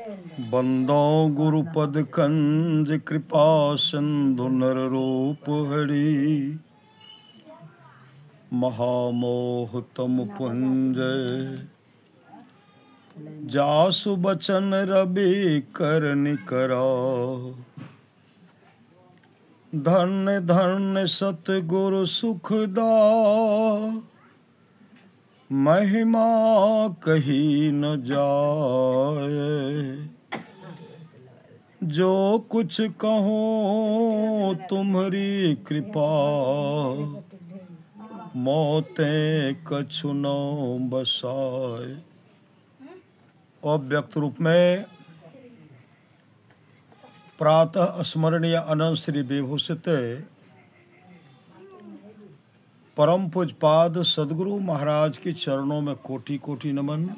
बंदो गुरुपद कंज कृपा सिंधु नर रूप हरि महामोह तम पुंज जासु बचन रवि करनि करा धन्य धन्य सतगुरु सुखदा महिमा कही न जाए जो कुछ कहूँ तुम्हारी कृपा मौतें कछु न बसाए। अव्यक्त रूप में प्रातः स्मरणीय अनंत श्री विभूषित परम पूज्यपाद सदगुरु महाराज के चरणों में कोटि कोटि नमन।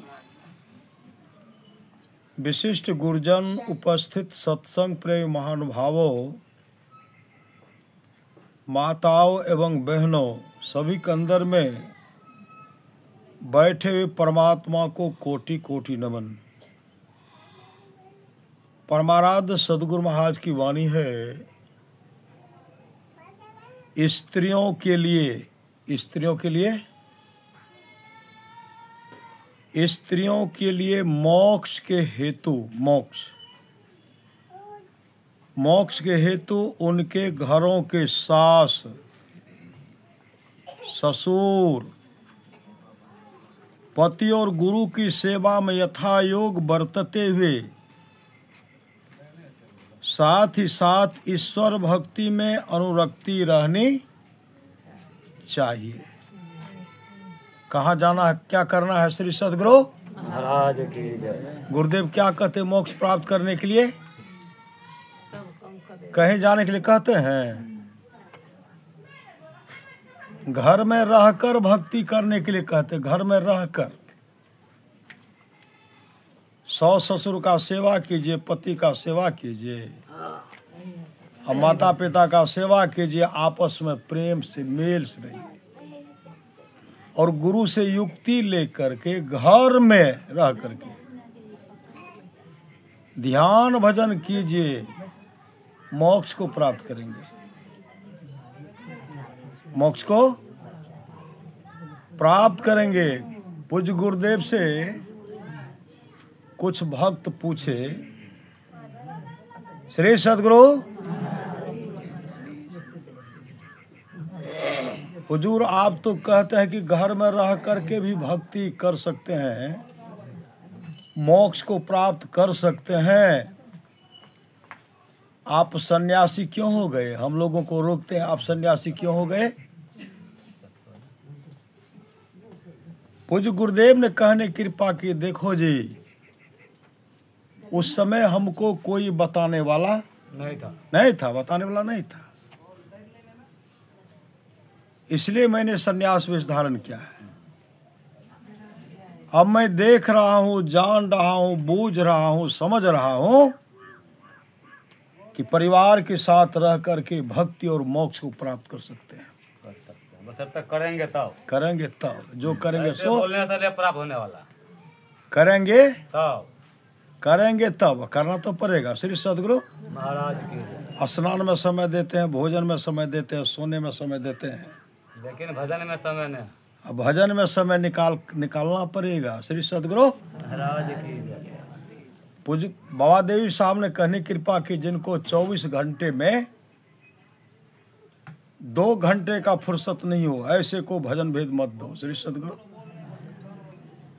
विशिष्ट गुरुजन, उपस्थित सत्संग प्रेमी महानुभावों, माताओं एवं बहनों, सभी के अंदर में बैठे हुए परमात्मा को कोटि कोटि नमन। परमाराध्य सदगुरु महाराज की वाणी है, स्त्रियों के लिए मोक्ष के हेतु मोक्ष के हेतु उनके घरों के सास ससुर पति और गुरु की सेवा में यथा योग बरतते हुए साथ ही साथ ईश्वर भक्ति में अनुरक्ति रहनी चाहिए। कहाँ जाना है, क्या करना है? श्री सदगुरु महाराज की जय। गुरुदेव क्या कहते? मोक्ष प्राप्त करने के लिए, कहीं जाने के लिए कहते हैं? घर में रहकर भक्ति करने के लिए कहते। घर में रहकर सास ससुर का सेवा कीजिए, पति का सेवा कीजिए और माता पिता का सेवा कीजिए। आपस में प्रेम से मेल से रहिए और गुरु से युक्ति लेकर के घर में रह करके ध्यान भजन कीजिए, मोक्ष को प्राप्त करेंगे। मोक्ष को प्राप्त करेंगे। पूज्य गुरुदेव से कुछ भक्त पूछे, श्री सदगुरु हुजूर, आप तो कहते हैं कि घर में रह करके भी भक्ति कर सकते हैं, मोक्ष को प्राप्त कर सकते हैं, आप सन्यासी क्यों हो गए? हम लोगों को रोकते हैं, आप सन्यासी क्यों हो गए? पूज्य गुरुदेव ने कहने कृपा की, देखो जी, उस समय हमको कोई बताने वाला नहीं था, बताने वाला नहीं था, इसलिए मैंने सन्यास वेश धारण किया है। अब मैं देख रहा हूँ, जान रहा हूँ, बूझ रहा हूँ, समझ रहा हूँ कि परिवार के साथ रह करके भक्ति और मोक्ष को प्राप्त कर सकते हैं। करेंगे तब जो करेंगे सो प्राप्त होने वाला। करेंगे तब करना तो पड़ेगा। श्री सदगुरु महाराज की। स्नान में समय देते हैं, भोजन में समय देते हैं, सोने में समय देते हैं, लेकिन भजन में समय नहीं। अब भजन में समय निकालना पड़ेगा। श्री सदगुरु महाराज की। पूज्य बाबा देवी साहब ने कहने कृपा की, जिनको 24 घंटे में 2 घंटे का फुर्सत नहीं हो, ऐसे को भजन भेद मत दो। श्री सदगुरु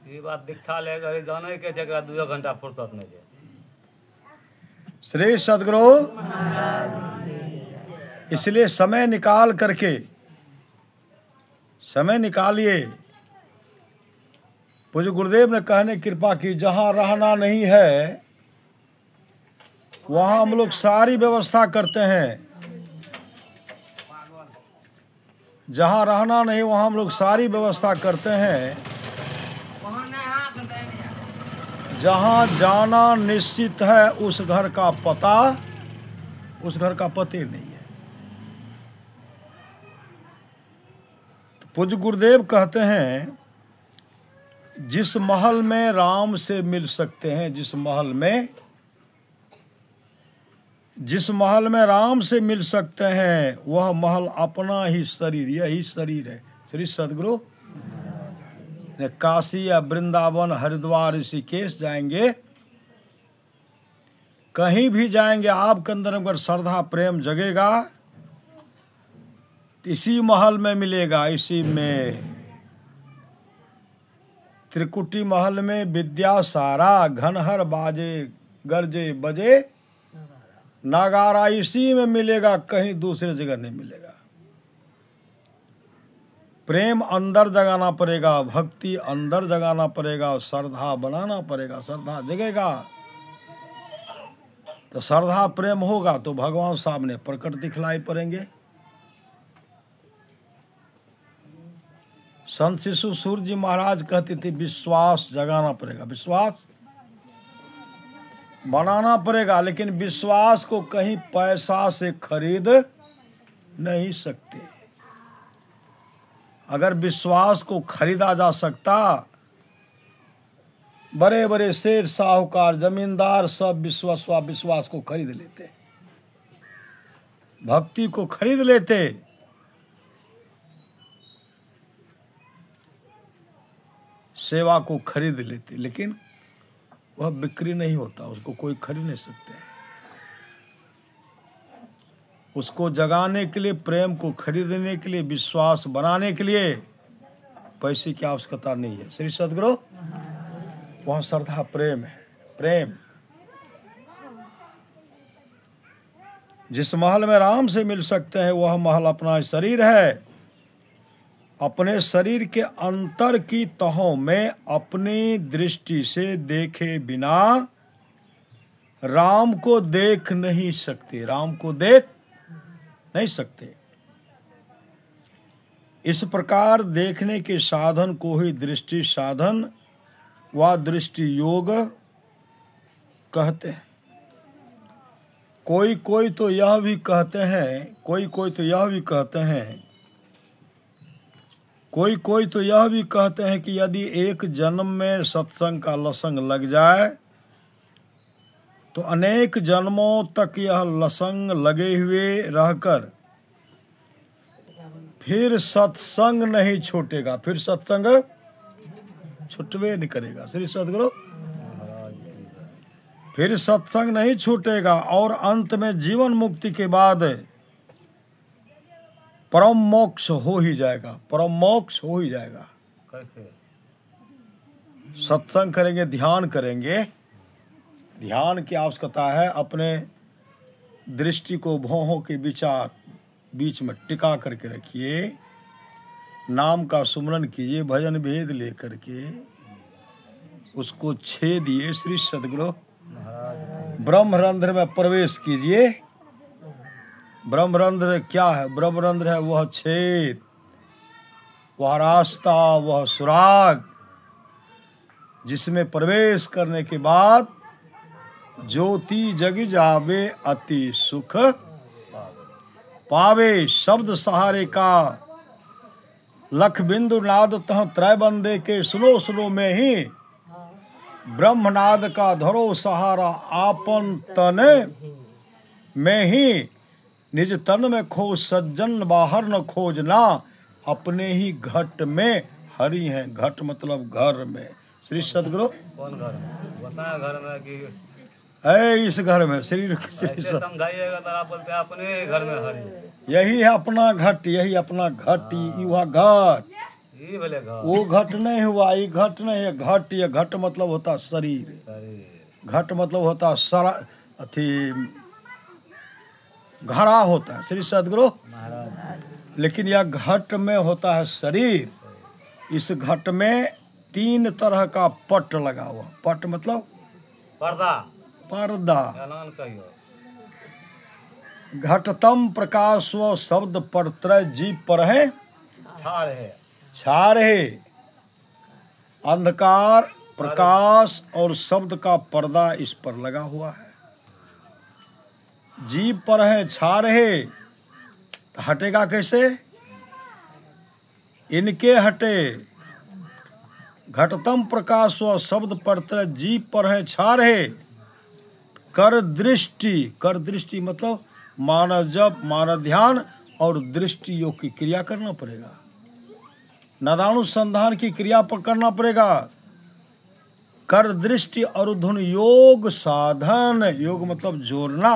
ये बात दीक्षा लेगा, जाने के जगह 2 घंटा फुर्सत नहीं दे। श्री सदगुरु इसलिए समय निकालिए। पूज्य गुरुदेव ने कहने कृपा की, जहाँ रहना नहीं है वहाँ हम लोग सारी व्यवस्था करते हैं। जहाँ रहना नहीं वहाँ हम लोग सारी व्यवस्था करते हैं। जहाँ जाना निश्चित है उस घर का पते नहीं है। पूज्य गुरुदेव कहते हैं जिस महल में राम से मिल सकते हैं, जिस महल में राम से मिल सकते हैं, वह महल अपना ही शरीर, यही शरीर है। श्री सद्गुरु ने काशी या वृंदावन, हरिद्वार, ऋषिकेश जाएंगे, कहीं भी जाएंगे, आपके अंदर अगर श्रद्धा प्रेम जगेगा, इसी महल में मिलेगा। इसी में त्रिकुटी महल में विद्या सारा, घनहर बाजे गरजे बजे नगारा, इसी में मिलेगा, कहीं दूसरे जगह नहीं मिलेगा। प्रेम अंदर जगाना पड़ेगा, भक्ति अंदर जगाना पड़ेगा, श्रद्धा बनाना पड़ेगा, श्रद्धा जगेगा तो श्रद्धा प्रेम होगा तो भगवान सामने प्रकट दिखलाई पड़ेंगे। संत शिशु सूर्य जी महाराज कहते थे विश्वास जगाना पड़ेगा, विश्वास बनाना पड़ेगा, लेकिन विश्वास को कहीं पैसा से खरीद नहीं सकते। अगर विश्वास को खरीदा जा सकता, बड़े बड़े सेठ साहूकार जमींदार सब विश्वास को खरीद लेते, भक्ति को खरीद लेते। सेवा को खरीद लेते, लेकिन वह बिक्री नहीं होता, उसको कोई खरीद नहीं सकते। उसको जगाने के लिए, प्रेम को खरीदने के लिए, विश्वास बनाने के लिए पैसे की आवश्यकता नहीं है। श्री सद्गुरु वहाँ श्रद्धा प्रेम है। प्रेम जिस महल में राम से मिल सकते हैं, वह महल अपना शरीर है। अपने शरीर के अंतर की तहों में अपनी दृष्टि से देखे बिना राम को देख नहीं सकते, राम को देख नहीं सकते। इस प्रकार देखने के साधन को ही दृष्टि साधन व दृष्टि योग कहते हैं। कोई कोई तो यह भी कहते हैं, कोई कोई तो यह भी कहते हैं कि यदि एक जन्म में सत्संग का लसंग लग जाए तो अनेक जन्मों तक यह लसंग लगे हुए रहकर फिर सत्संग नहीं छूटेगा, फिर सत्संग छूटवे नहीं करेगा। श्री सद्गुरु फिर सत्संग नहीं छूटेगा और अंत में जीवन मुक्ति के बाद परम मोक्ष हो ही जाएगा, परम मोक्ष हो ही जाएगा। कैसे? सत्संग करेंगे, ध्यान करेंगे, ध्यान की आवश्यकता है। अपने दृष्टि को भौहों के बीच में टिका करके रखिए, नाम का सुमरन कीजिए, भजन भेद लेकर के उसको छेदिए। श्री सद्गुरु ब्रह्मरंध्र में प्रवेश कीजिए। ब्रह्मरंध्र क्या है? ब्रह्मरंध्र है वह छेद, वह रास्ता, वह सुराग जिसमें प्रवेश करने के बाद ज्योति जग जावे अति सुख पावे। शब्द सहारे का लख बिंदु नाद तह त्रय बंदे के सुनो सुनो में ही ब्रह्मनाद का धरो सहारा। आपन तन में ही निज तन में खोज सज्जन बाहर न खोजना। अपने ही घट में हरि हैं, घट मतलब घर में। श्री सद्गुरु कौन घर बताया? घर में कि इस घर में शरीर समझाइएगा तो आप बोलते हैं अपने घर में हरि। यही है अपना घट, यही अपना घट, युवा घट। ये बोले घर, वो घट नहीं हुआ, ये घट नहीं है। घट, ये घट मतलब होता शरीर, घट मतलब होता सारा अथी घड़ा होता है। श्री सद्गुरु लेकिन यह घट में होता है शरीर। इस घट में 3 तरह का पट लगा हुआ। पट मतलब पर्दा, पर्दा। ऐलान कहियो। घटतम प्रकाश व शब्द पर त्रय जीव पर है छार है। अंधकार, प्रकाश और शब्द का पर्दा इस पर लगा हुआ है। जीव पर है छार है, तो हटेगा कैसे? इनके हटे घटतम प्रकाश व शब्द परतर जीव पर है छा रहे। कर दृष्टि मतलब मानव जप, मानव ध्यान और दृष्टि योग की क्रिया करना पड़ेगा। नादानुसंधान की क्रिया पर करना पड़ेगा। कर दृष्टि और धुन योग साधन, योग मतलब जोड़ना।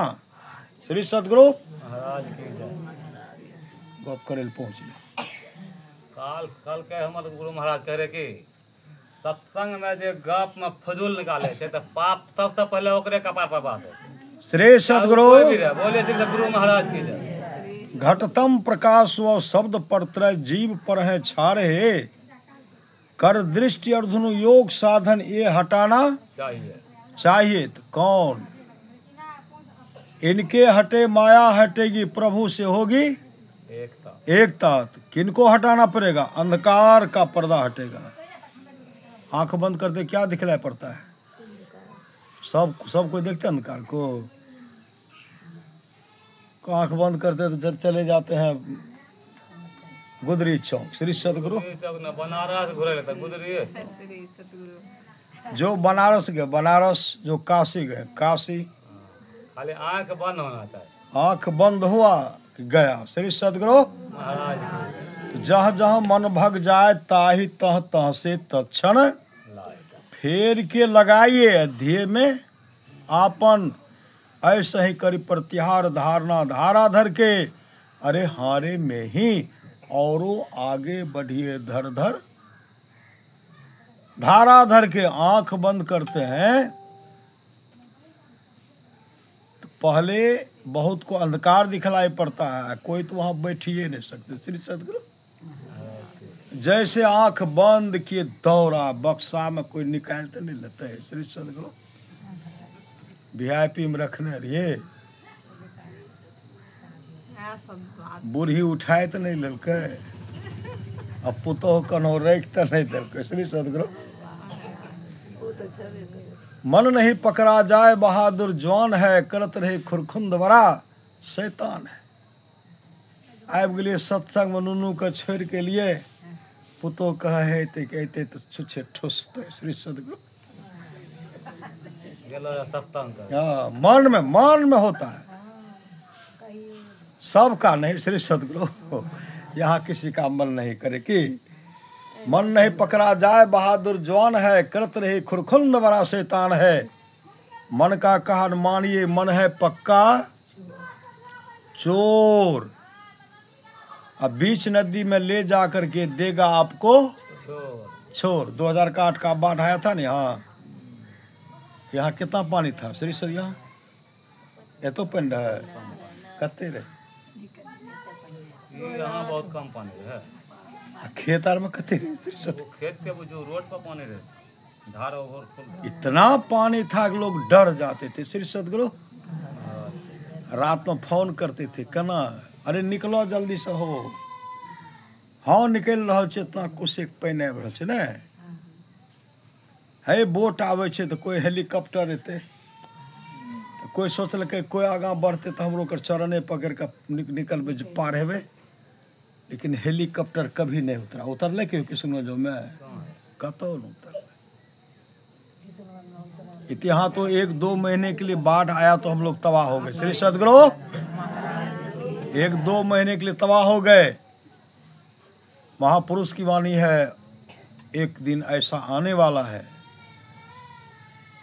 श्री सदगुरु महाराज की जय। गप करेल पहुँच ले। कल के हमारे गुरु महाराज कह रहे कि सत्संग में जो गप में फजूल निकाले थे तो पाप तब तक पहले ओकरे कपार पर बात है। श्री सदगुरु बोले श्री गुरु महाराज की जय। घटतम प्रकाश व शब्द परतर जीव पर है छा रहे। कर दृष्टि और धुन योग साधन ये हटाना चाहिए। तो कौन? इनके हटे माया हटेगी, प्रभु से होगी एकता। तो किनको हटाना पड़ेगा? अंधकार का पर्दा हटेगा। आंख बंद करते क्या दिखलाई पड़ता है? सब कोई देखते अंधकार को। आंख बंद करते तो चले जाते हैं गुदरी चौक। श्री सदगुरु बनारस घुरे गुदरी। जो बनारस गए, बनारस, जो काशी गए, काशी, खाली आंख बंद होना चाहिए। आंख बंद हुआ कि गया। श्री सदगुरु महाराज जहाँ जहाँ मन भग जाए ताही तह तह से तत्क्षण फेर के लगाइए ध्येय में आपन। ऐसा ही करी प्रतिहार धारणा धारा धर के, अरे हारे में ही औरो आगे बढ़िए धर धर। धारा धर के आंख बंद करते हैं तो पहले बहुत को अंधकार दिखलाई पड़ता है, कोई तो वहां बैठिए नहीं सकते। श्री सदगुरु जैसे आंख बंद किए दौड़ा, बक्सा में कोई निकालते नहीं लेते है। श्री सदगुरु VIP में रखने रहिए, बूढ़ी उठाए तो नहीं ललके, अब पुतोह कन्हो रख तो नहीं दिलके। श्री सदगुरु मन नहीं पकड़ा जाए बहादुर जवान है, करत रहे खुरखुंद बड़ा शैतान है। आब गए सत्संग में नुनू के छोड़ के लिए पुतो कहे ते कहते तो छुछे ठुसते। श्री सदगुरु हाँ, मन में होता है, सबका नहीं। श्री सदगुरु यहाँ किसी का मन नहीं करे कि मन नहीं पकड़ा जाए बहादुर जवान है, करत रहे खुरखुंद बड़ा शैतान है। मन का कहा मानिए, मन है पक्का चोर। अब बीच नदी में ले जा करके देगा आपको छोर। 2008 का बाढ़ आया था ना, यहाँ कितना पानी था श्री सर? यहाँ ये तो पिंड है, कत्ते रहे यहाँ बहुत कम पानी है। खेत आर में कत्ते रहे श्री सर? खेत के जो रोड पर पानी रहे, धार ओवर इतना पानी था कि लोग डर जाते थे। श्री सदगुरु रात में फोन करते थे, कना अरे निकलो जल्दी से हो। हाँ निकल रहा है, इतना कुछ एक पैन आबि रहल छै ने है। बोट आवे छै तो कोई हेलीकॉप्टर एते, तो कोई सोचलकै कोई आगा बढ़ते तो हमरो कर चरणे पकड़ के निकलबे पार हेबे। लेकिन हेलीकॉप्टर कभी नहीं उतरा। उतरले क्यों किशनगंज में? कतो न उतरले। यहाँ तो 1-2 महीने के लिए बाढ़ आया तो हम लोग तबाह हो गए। श्री सदगुरु 1-2 महीने के लिए तबाह हो गए। महापुरुष की वाणी है, एक दिन ऐसा आने वाला है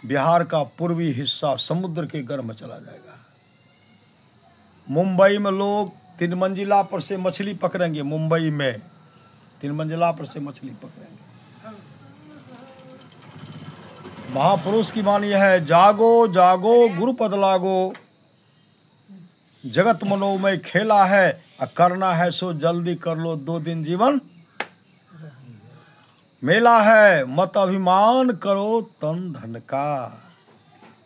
बिहार का पूर्वी हिस्सा समुद्र के गर्भ में चला जाएगा। मुंबई में लोग 3 मंजिला पर से मछली पकड़ेंगे। मुंबई में 3 मंजिला पर से मछली पकड़ेंगे। महापुरुष की वाणी है, जागो जागो गुरुपद लागो, जगत मनोमय खेला है, करना है सो जल्दी कर लो, 2 दिन जीवन मेला है। मत अभिमान करो तन धन का,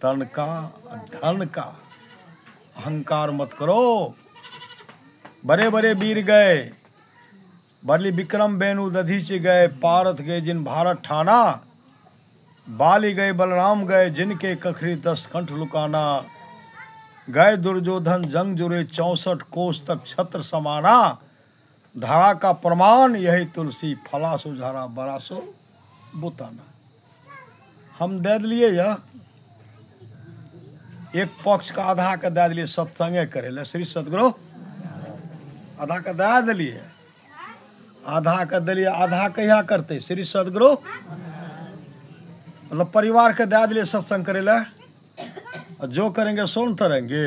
तन का धन का अहंकार मत करो। बड़े बड़े वीर गए, बली विक्रम बेनु दधीचे गए, पारथ गए जिन भारत ठाना, बाली गए बलराम गए जिनके कखरी 10 कंठ लुकाना, गए दुर्योधन जंग जुरे 64 कोस तक छत्र समाना, धरा का प्रमाण यही तुलसी फला सुझारा बरासो बुताना हम दे दिलिए यह एक पक्ष का आधा के दे दिलिए सत्संगे करे ले श्री सदगुरु आधा के दे दिलिए आधा के दिलिए आधा कहिया करते श्री सदगुरु मतलब परिवार के दे दिलिए सत्संग करे ले और जो करेंगे सुन तरेंगे।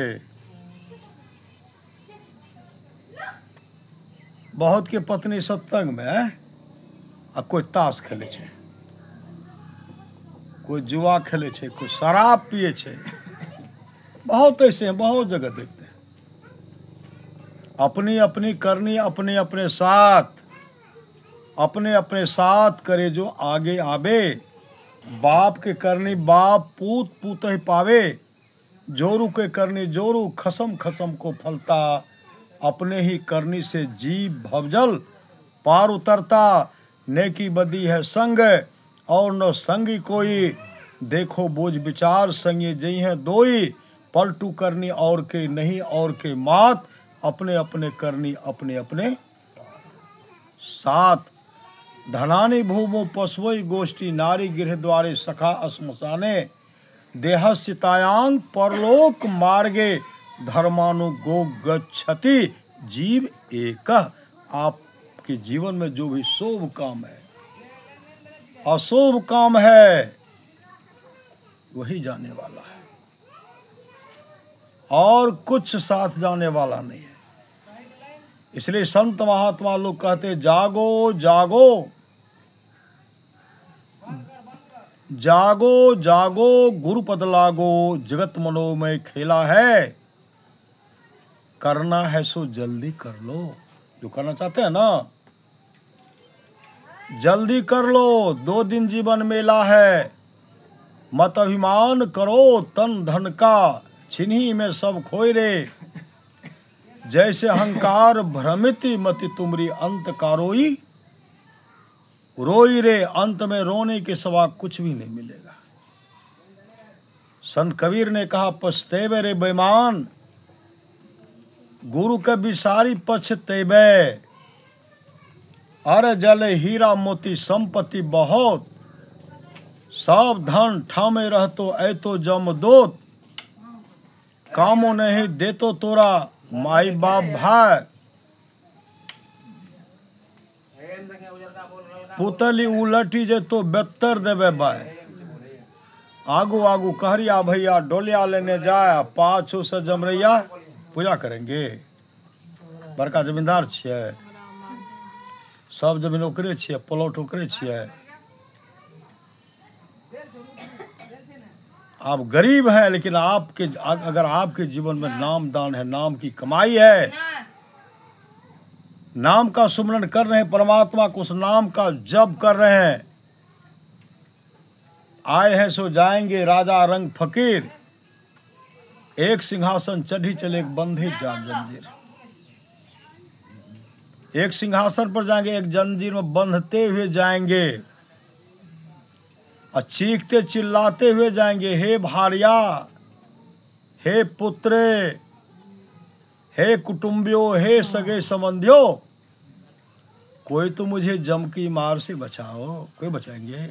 बहुत के पत्नी सत्संग में आ कोई ताश खेले छे, कोई जुआ खेले छे, कोई शराब पिए छे, बहुत ऐसे हैं, बहुत जगह देखते हैं। अपनी अपनी करनी अपने अपने साथ करे जो आगे आवे। बाप के करनी बाप पूत पूत ही पावे, जोरू के करनी जोरू खसम खसम को फलता। अपने ही करनी से जीव भवजल पार उतरता। नेकी बदी है संग और न संगी कोई, देखो बोझ विचार संगी जई है दोई। पलटू करनी और के नहीं और के मात, अपने अपने करनी अपने अपने साथ। धनानी भूमो पशवई गोष्ठी, नारी गृह द्वारे सखा अस्मशाने। देहस्थितायांग परलोक मार्गे, धर्मानुगो गच्छति जीव एक। आपके जीवन में जो भी शुभ काम है अशुभ काम है वही जाने वाला है और कुछ साथ जाने वाला नहीं है। इसलिए संत महात्मा लोग कहते जागो जागो जागो जागो गुरुपद लागो, जगत मनोमय खेला है। करना है सो जल्दी कर लो, जो करना चाहते हैं ना जल्दी कर लो। 2 दिन जीवन मेला है, मत अभिमान करो तन धन का, छिन्ही में सब खोए रे। जैसे अहंकार भ्रमिति मति तुमरी, अंत का रोई रोई रे। अंत में रोने के सिवा कुछ भी नहीं मिलेगा। संत कबीर ने कहा पछतेबे रे बेईमान, गुरु के बिसारी पछतेबे। अरे जले हीरा मोती संपत्ति बहुत, सब धन ठामे रहतो ऐतो जमदोत। कामो नहीं देतो तोरा माई बाप भाई, पुतली उलटी जे तो बेहतर देवे बाय। आगू आगू कहरिया भैया डोलिया लेने जाए, पाछू से जमरैया पूजा करेंगे। बड़का जमींदार छियै, सब जमीन ओकरे छियै, प्लॉट ओकरे छियै। आप गरीब हैं लेकिन आपके अगर आपके जीवन में नाम दान है, नाम की कमाई है, नाम का सुमरन कर रहे हैं, परमात्मा को उस नाम का जप कर रहे हैं। आए हैं सो जाएंगे राजा रंग फकीर, एक सिंहासन चढ़ी चले एक बंधे जंजीर। एक सिंहासन पर जाएंगे, एक जंजीर में बंधते हुए जाएंगे और चीखते चिल्लाते हुए जाएंगे। हे भारिया, हे पुत्रे, हे कुटुंबियों, हे सगे संबंधियों, कोई तो मुझे जम की मार से बचाओ। कोई बचाएंगे?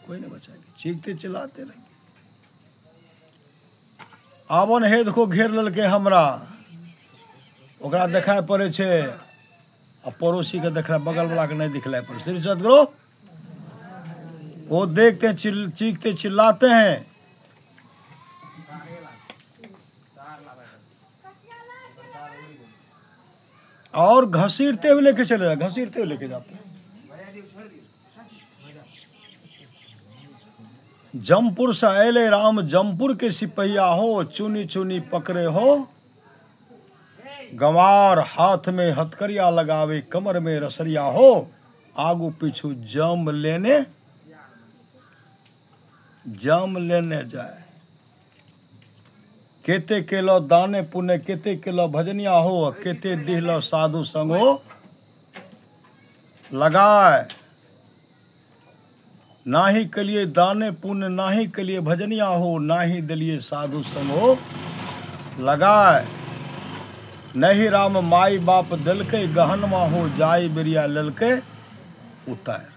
कोई नहीं बचाएंगे। चीखते चिल्लाते रहेंगे। आवन हे देखो घेर ललके हमरा, ओकरा देखाय पड़े छे, आ पड़ोसी के देख रहा, बगल वाला के नहीं दिखलाई पड़े। श्री सदगुरु वो देखते हैं, चीखते चिल्लाते हैं। और घसीटते हुए लेके चले जाते, घसीटते हुए लेके जाते हैं। जमपुर से अले राम, जमपुर के सिपहिया हो, चुनी चुनी पकड़े हो। गंवार हाथ में हथकरिया लगावे, कमर में रसरिया हो। आगू पीछू जम लेने जाए। केते केलो दाने पुण्य, केते केलो भजनिया हो, केते दिहलो साधु संगो लगाए। नाही कलिए दाने पुण्य, नाही कलिए भजनिया हो, नाही दिलिए साधु संगो लगाए। नहीं राम माई बाप दिल के गहनमा हो, जाई बिरिया ललके उतार।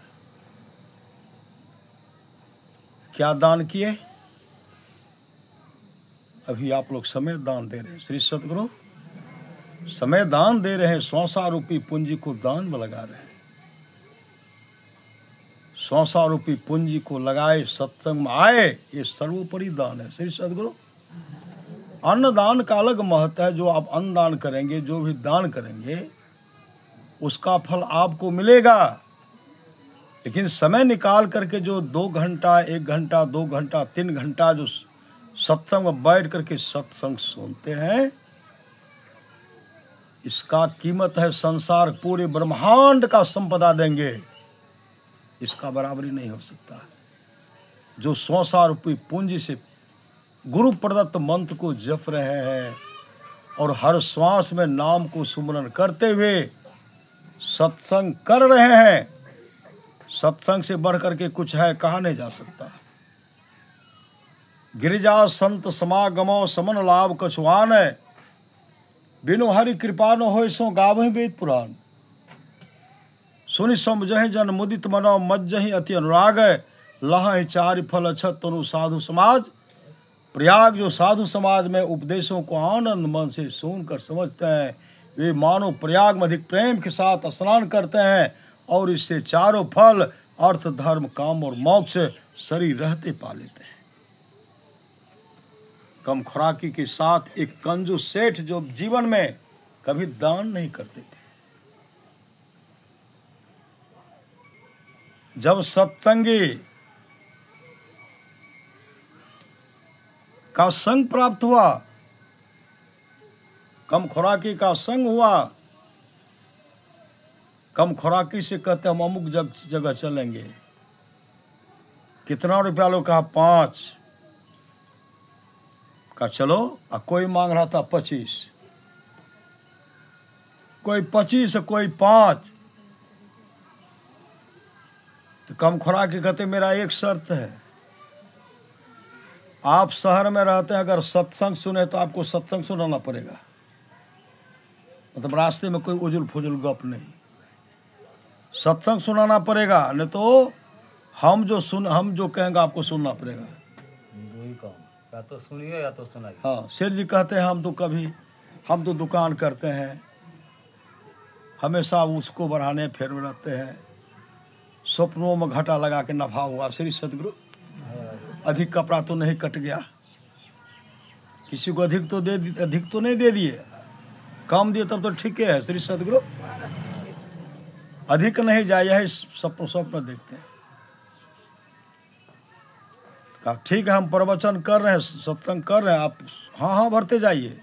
क्या दान किए? अभी आप लोग समय दान दे रहे हैं। श्री सदगुरु समय दान दे रहे हैं, 100 रूपी पूंजी को दान में लगा रहे हैं। 100 रूपी पूंजी को लगाए, सत्संग में आए, ये सर्वोपरि दान है। श्री सदगुरु अन्न दान का अलग महत्व है। जो आप अन्न दान करेंगे, जो भी दान करेंगे, उसका फल आपको मिलेगा। लेकिन समय निकाल करके जो 2 घंटा, 1 घंटा, 2 घंटा, 3 घंटा जो सत्संग में बैठ करके सत्संग सुनते हैं, इसका कीमत है संसार पूरे ब्रह्मांड का संपदा देंगे, इसका बराबरी नहीं हो सकता। जो 100 रूपी पूंजी से गुरु प्रदत्त मंत्र को जप रहे हैं और हर श्वास में नाम को सुमरन करते हुए सत्संग कर रहे हैं, सत्संग से बढ़ करके कुछ है, कहा नहीं जा सकता। गिरिजा संत समागमो समन लाभ कछुआन है, बिनु हरि कृपा न होय सो गावहि वेद पुराण। सुनि समझहि जन मुदित मनो मज्जहि अति अनुराग है, लहहि चारि फल अछत तनु साधु समाज। प्रयाग जो साधु समाज में उपदेशों को आनंद मन से सुनकर समझते हैं, वे मानो प्रयाग में अधिक प्रेम के साथ स्नान करते हैं और इससे चारों फल अर्थ, धर्म, काम और मोक्ष शरीर रहते पा लेते हैं। कम खुराकी के साथ एक कंजूस सेठ जो जीवन में कभी दान नहीं करते थे, जब सत्संगी का संग प्राप्त हुआ, कम खुराकी का संग हुआ, कम खुराकी से कहते हम अमुक जगह चलेंगे। कितना रुपया लो? कहा 5 का चलो। और कोई मांग रहा था 25, कोई 25, कोई 5। तो कम खुराकी कहते मेरा एक शर्त है, आप शहर में रहते हैं, अगर सत्संग सुने तो आपको सत्संग सुनाना पड़ेगा। मतलब रास्ते में कोई उजुल फुजुल गप नहीं, सत्संग सुनाना पड़ेगा, नहीं तो हम जो कहेंगे आपको सुनना पड़ेगा। वही काम, या तो सुनिए या तो सुनाइए। हाँ, शेर जी कहते हैं हम तो दुकान करते हैं, हमेशा उसको बढ़ाने फेर में रहते हैं, स्वप्नों में घाटा लगा के नफा हुआ। श्री सदगुरु अधिक कपड़ा तो नहीं कट गया, किसी को अधिक तो नहीं दे दिए, कम दिए तब तो ठीक है। श्री सदगुरु अधिक नहीं जाए, यही स्वप्न देखते हैं। कहा ठीक है, हम प्रवचन कर रहे हैं, सत्संग कर रहे हैं, आप हाँ भरते जाइए।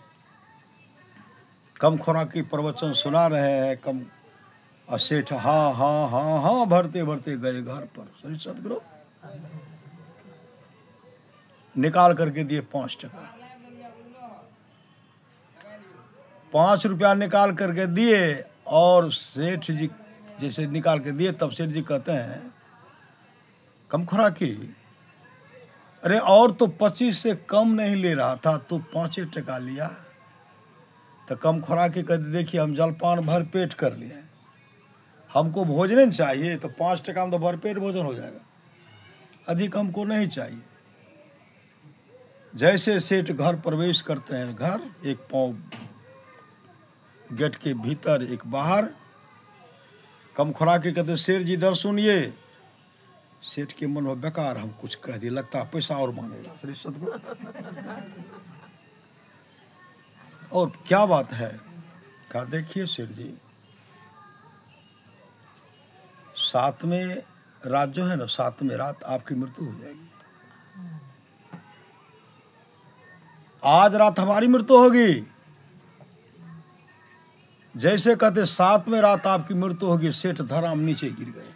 कम खुराकी प्रवचन सुना रहे हैं, कम असेठ हाँ भरते गए घर पर। श्री सदगुरु निकाल करके दिए 5 टका, 5 रुपया निकाल करके दिए। और सेठ जी जैसे निकाल के दिए, तब सेठ जी कहते हैं कम खुराकी, अरे और तो 25 से कम नहीं ले रहा था, तो 5 टका लिया। तो कम खुराकी कहते देखिए हम जलपान भर पेट कर लिए, हमको भोजन चाहिए, तो 5 टका में तो भरपेट भोजन हो जाएगा, अधिक हमको नहीं चाहिए। जैसे सेठ घर प्रवेश करते हैं, घर एक पाँव गेट के भीतर एक बाहर, कम खुराकी कहते शेर जी इधर सुनिए। सेठ के मन में बेकार हम कुछ कह दिए, लगता है पैसा और मांगेगा। श्री सदगुरु और क्या बात है? कहा देखिए सेठ जी, 7वें रात जो है ना, 7वें रात आपकी मृत्यु हो जाएगी। आज रात हमारी मृत्यु होगी। जैसे कहते 7वें रात आपकी मृत्यु होगी, सेठ धराम नीचे गिर गए।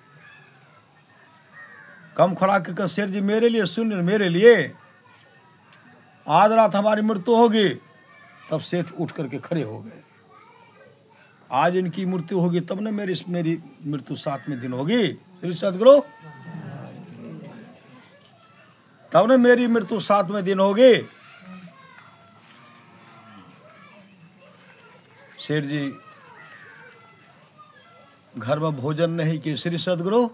कम खुराकी का सेठ जी मेरे लिए सुन, मेरे लिए आज रात हमारी मृत्यु होगी। तब सेठ उठ करके खड़े हो गए। आज इनकी मृत्यु होगी तब ना मेरी मृत्यु 7वें दिन होगी। श्री सदगुरु तब ना मेरी मृत्यु 7वें दिन होगी। सेठ जी घर में भोजन नहीं किए। श्री सदगुरु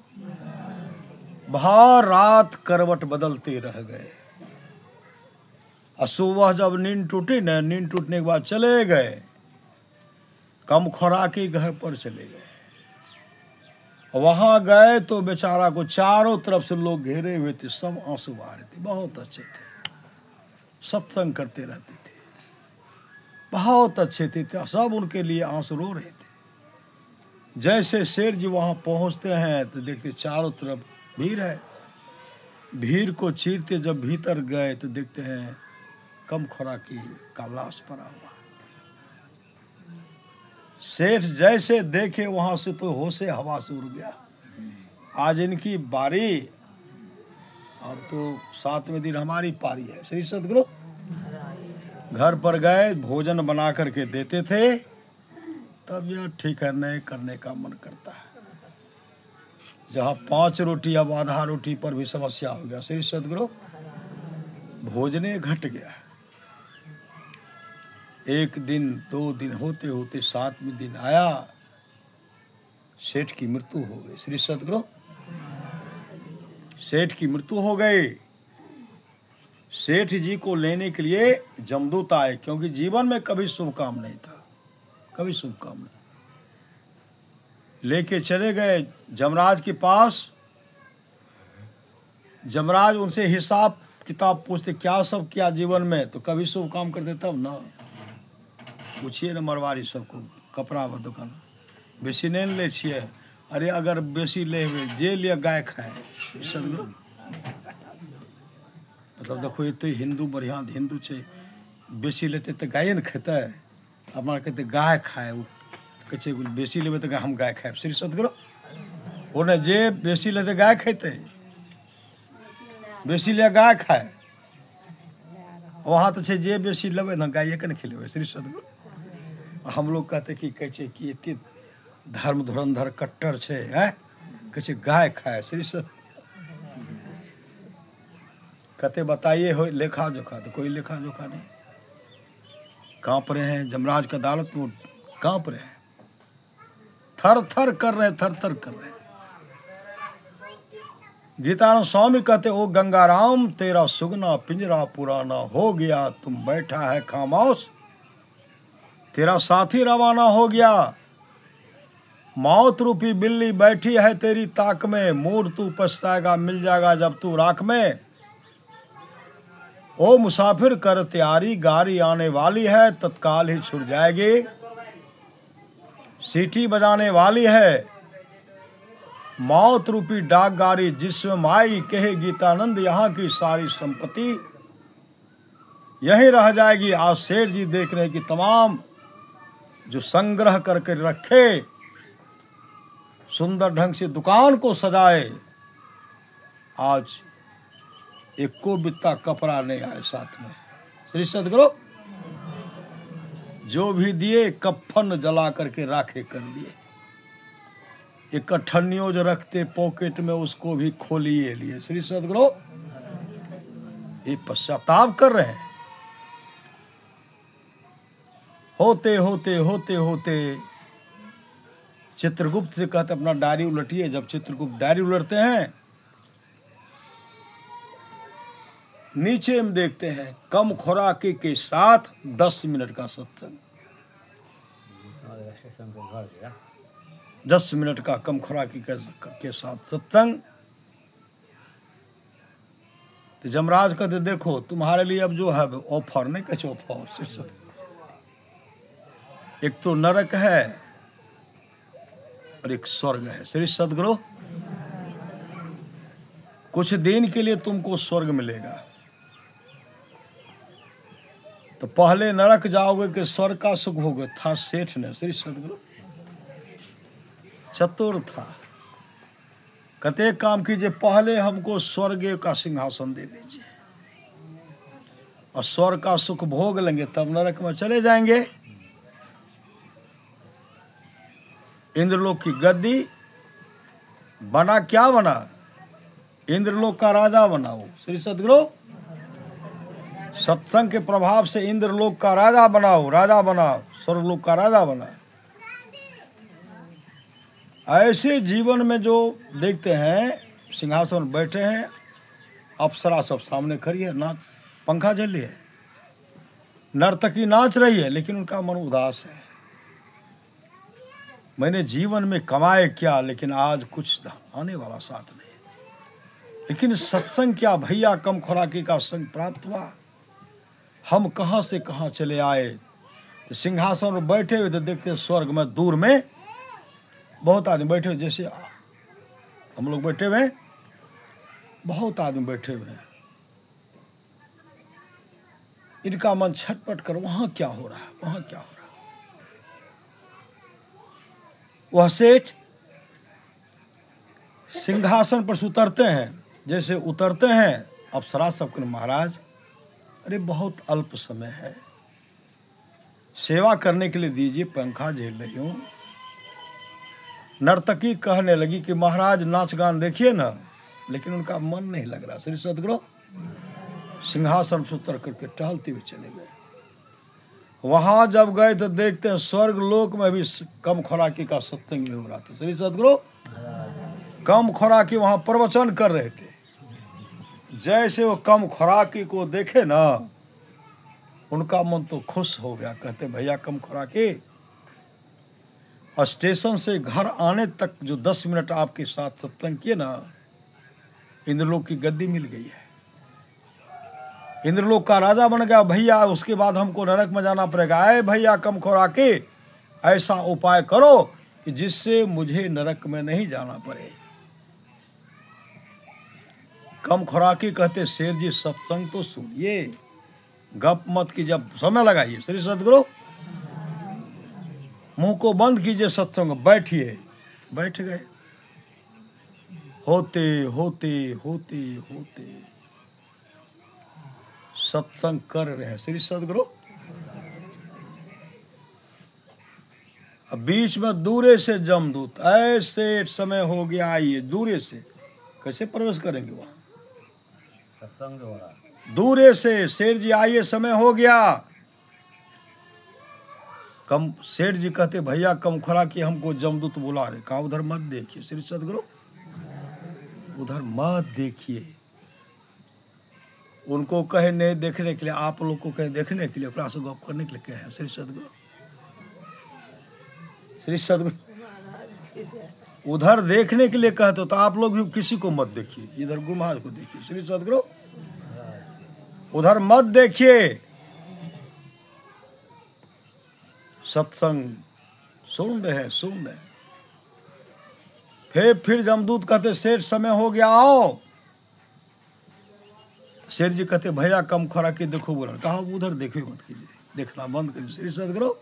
भर रात करवट बदलते रह गए। और सुबह जब नींद टूटी न, नींद टूटने के बाद चले गए, कम खुराकी घर पर चले गए। वहां गए तो बेचारा को चारों तरफ से लोग घेरे हुए थे, सब आंसू बहा रहे थे। बहुत अच्छे थे, सत्संग करते रहते थे, बहुत अच्छे थे, सब उनके लिए आंसू रो रहे थे। जैसे शेर जी वहां पहुंचते हैं तो देखते चारों तरफ भीड़ है। भीड़ को चीरते जब भीतर गए तो देखते हैं कम खुराकी का लाश पड़ा हुआ। सेठ जैसे देखे वहां से तो होशे हवास उड़ गया, आज इनकी बारी, अब तो 7वें दिन हमारी पारी है। श्री सदगुरु घर पर गए, भोजन बना करके देते थे, तब यह ठीक है नहीं करने का मन करता है। जहाँ 5 रोटी अब आधा रोटी पर भी समस्या हो गया। श्री सदगुरु भोजने घट गया। 1 दिन 2 दिन होते होते 7वें दिन आया, सेठ की मृत्यु हो गई। श्री सदगुरु सेठ की मृत्यु हो गई। सेठ जी को लेने के लिए जमदूत आए, क्योंकि जीवन में कभी शुभ काम नहीं था, कभी शुभ काम नहीं। लेके चले गए जमराज के पास। जमराज उनसे हिसाब किताब पूछते, क्या सब किया जीवन में, तो कभी शुभ काम करते तब ना। पूछिए न मरवारी सबको, कपड़ा दुकान बेसी नहीं ले छिए, अरे अगर बेसी ले जे लिए गाय खाए। सदगुरु मतलब देखो ये तो हिंदू बढ़िया हिंदू छे, बेसी लेते तो गाय न खेते, अपना कहते गाय खाए, कहते बेसी लेबे तो हम गाय खाए। श्री सदगुरु ओने जे बेसी लेते गाय खेते, बेसी ले गाय खाए, वहाँ तो छे जे बेसी लेबे ना गाय के न खिलेबे। श्री सदगुरु हम लोग कहते कि कहे कि एते धर्म धुरंधर कट्टर छे है, कहे गाय खाए। श्री सदगुरु कहते बताइए हो लेखा जोखा, तो कोई लेखा जोखा नहीं। कांप रहे हैं जमराज का अदालत में, कांप रहे हैं, थर थर कर रहे हैं, थर थर कर रहे हैं। गीतानंद स्वामी कहते, ओ गंगाराम तेरा सुगना पिंजरा पुराना हो गया, तुम बैठा है खामोश, तेरा साथी रवाना हो गया। मौत रूपी बिल्ली बैठी है तेरी ताक में, मूड तू पछताएगा मिल जाएगा जब तू राख में। ओ मुसाफिर कर तैयारी, गाड़ी आने वाली है तत्काल ही छुट जाएगी, सीटी बजाने वाली है मौत रूपी डाक गाड़ी, जिसमें माई कहे गीतानंद यहाँ की सारी संपत्ति यही रह जाएगी। आज शेर जी देख रहे हैं कि तमाम जो संग्रह करके रखे, सुंदर ढंग से दुकान को सजाए, आज एक को बित्ता कपड़ा नहीं आए साथ में। श्री सदगुरु जो भी दिए कफन जला करके राखे कर दिए, एक अठन्नियों जो रखते पॉकेट में उसको भी खोलिए लिए। श्री सदगुरु ये पश्चाताप कर रहे हैं। होते होते होते होते चित्रगुप्त से कहते अपना डायरी उलटिए। जब चित्रगुप्त डायरी उलटते हैं, नीचे में देखते हैं कम खुराकी के साथ 10 मिनट का सत्संग, 10 मिनट का कम खुराकी के साथ सत्संग। तो जमराज कहते देखो तुम्हारे लिए अब जो है ऑफर नहीं कहे ऑफर, एक तो नरक है और एक स्वर्ग है। श्री सदगुरु कुछ दिन के लिए तुमको स्वर्ग मिलेगा, तो पहले नरक जाओगे कि स्वर्ग का सुख भोगे। था सेठ ने, श्री सदगुरु चतुर था, कहते काम कीजिए पहले हमको स्वर्ग का सिंहासन दे दीजिए और स्वर्ग का सुख भोग लेंगे, तब नरक में चले जाएंगे। इंद्रलोक की गद्दी बना, क्या बना, इंद्रलोक का राजा बना वो। श्री सदगुरु सत्संग के प्रभाव से इंद्रलोक का राजा बनाओ, राजा बना, स्वर्गलोक का राजा बना। ऐसे जीवन में जो देखते हैं सिंहासन पर बैठे हैं, अप्सरा सब सामने खड़ी है, नाच पंखा जली है, नर्तकी नाच रही है, लेकिन उनका मन उदास है। मैंने जीवन में कमाए क्या, लेकिन आज कुछ आने वाला साथ नहीं। लेकिन सत्संग क्या भैया, कम खुराकी का संग प्राप्त हुआ। हम कहाँ से कहाँ चले आए। तो सिंहासन पर बैठे हुए तो देखते स्वर्ग में दूर में बहुत आदमी बैठे हुए, जैसे हम लोग बैठे हुए, बहुत आदमी बैठे हुए हैं। इनका मन छटपट कर, वहां क्या हो रहा है, वहां क्या हो रहा है। वह सेठ सिंहासन पर से उतरते हैं, जैसे उतरते हैं अप्सरा सबके, महाराज अरे बहुत अल्प समय है, सेवा करने के लिए दीजिए, पंखा झेल रही हूं। नर्तकी कहने लगी कि महाराज नाच गान देखिए ना, लेकिन उनका मन नहीं लग रहा। श्री सद्गुरु सिंहासन से उतर करके टहलते हुए चले गए। वहां जब गए तो देखते हैं स्वर्ग लोक में भी कम खुराकी का सत्संग हो रहा था। श्री सद्गुरु कम खुराकी वहां प्रवचन कर रहे थे। जैसे वो कम खुराकी को देखे ना, उनका मन तो खुश हो गया। कहते भैया कम खुराकी, स्टेशन से घर आने तक जो 10 मिनट आपके साथ सत्संग किए ना, इंद्रलोक की गद्दी मिल गई है, इंद्रलोक का राजा बन गया भैया। उसके बाद हमको नरक में जाना पड़ेगा। अरे भैया कम खुराकी, ऐसा उपाय करो कि जिससे मुझे नरक में नहीं जाना पड़े। कम खुराकी कहते शेर जी सत्संग तो सुनिए, गप मत की, जब समय लगाइए। श्री सद्गुरु मुंह को बंद कीजिए, सत्संग बैठिए। बैठ गए। होते होते होते होते सत्संग कर रहे हैं। श्री सद्गुरु अब बीच में दूरे से जमदूत, ऐसे समय हो गया, आइए दूरे से। कैसे प्रवेश करेंगे वहां, सत्संग हो रहा। दूरे से शेर जी आइए, समय हो गया। कम सेठ जी कहते भैया कम खुराकी, हमको जमदूत बुला रहे। कहा उधर मत देखिए। श्री सद्गुरु उधर मत देखिए। उनको कहे नहीं देखने के लिए, आप लोग को कहे देखने के लिए, ओकरा से गप करने के लिए कहे। श्री सद्गुरु श्री सद्गुरु उधर देखने के लिए कहते तो आप लोग भी किसी को मत देखिए, इधर गुरु महाराज को देखिए। श्री सद्गुरु उधर मत देखिए। सत्संग सुन रहे हैं, सुन रहे हैं। फिर जमदूत कहते सेठ समय हो गया, आओ। शेर जी कहते भैया कम खुराकी देखो बोला। कहा उधर देखो मत कीजिए, देखना बंद करिए। श्री सद्गुरु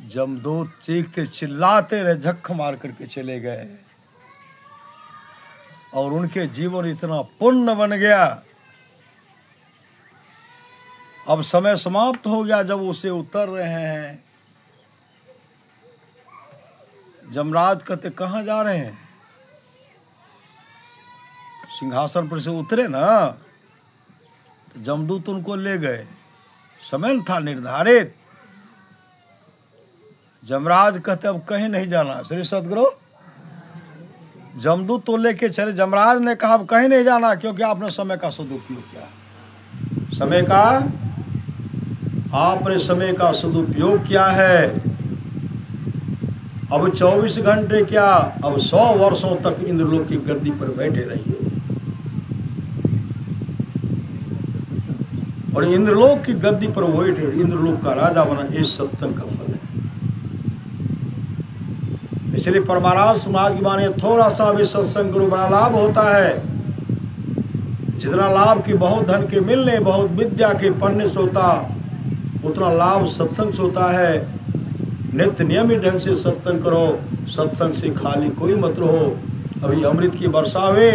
जमदूत चीखते चिल्लाते रहे, झक मार करके चले गए। और उनके जीवन इतना पुण्य बन गया। अब समय समाप्त हो गया। जब उसे उतर रहे हैं, जमराज कहते कहाँ जा रहे हैं। सिंहासन पर से उतरे ना, तो जमदूत उनको ले गए। समय था निर्धारित। जमराज कहते अब कहीं नहीं जाना। श्री सद्गुरु जमदूत तो लेके चले। जमराज ने कहा अब कहीं नहीं जाना, क्योंकि आपने समय का सदुपयोग किया। समय का आपने समय का सदुपयोग किया है। अब 24 घंटे क्या, अब 100 वर्षों तक इंद्रलोक की गद्दी पर बैठे रहिए। और इंद्रलोक की गद्दी पर बैठे इंद्रलोक का राजा बना, इस सत्संग का फल है। इसलिए परमाराज समाज की माने थोड़ा सा भी सत्संग करो, बड़ा लाभ होता है। जितना लाभ की बहुत धन के मिलने, बहुत विद्या के पढ़ने से होता, उतना लाभ सत्संग से होता है। नित्य नियमित ढंग से सत्संग करो, सत्संग से खाली कोई मत रहो। अभी अमृत की वर्षा हुई,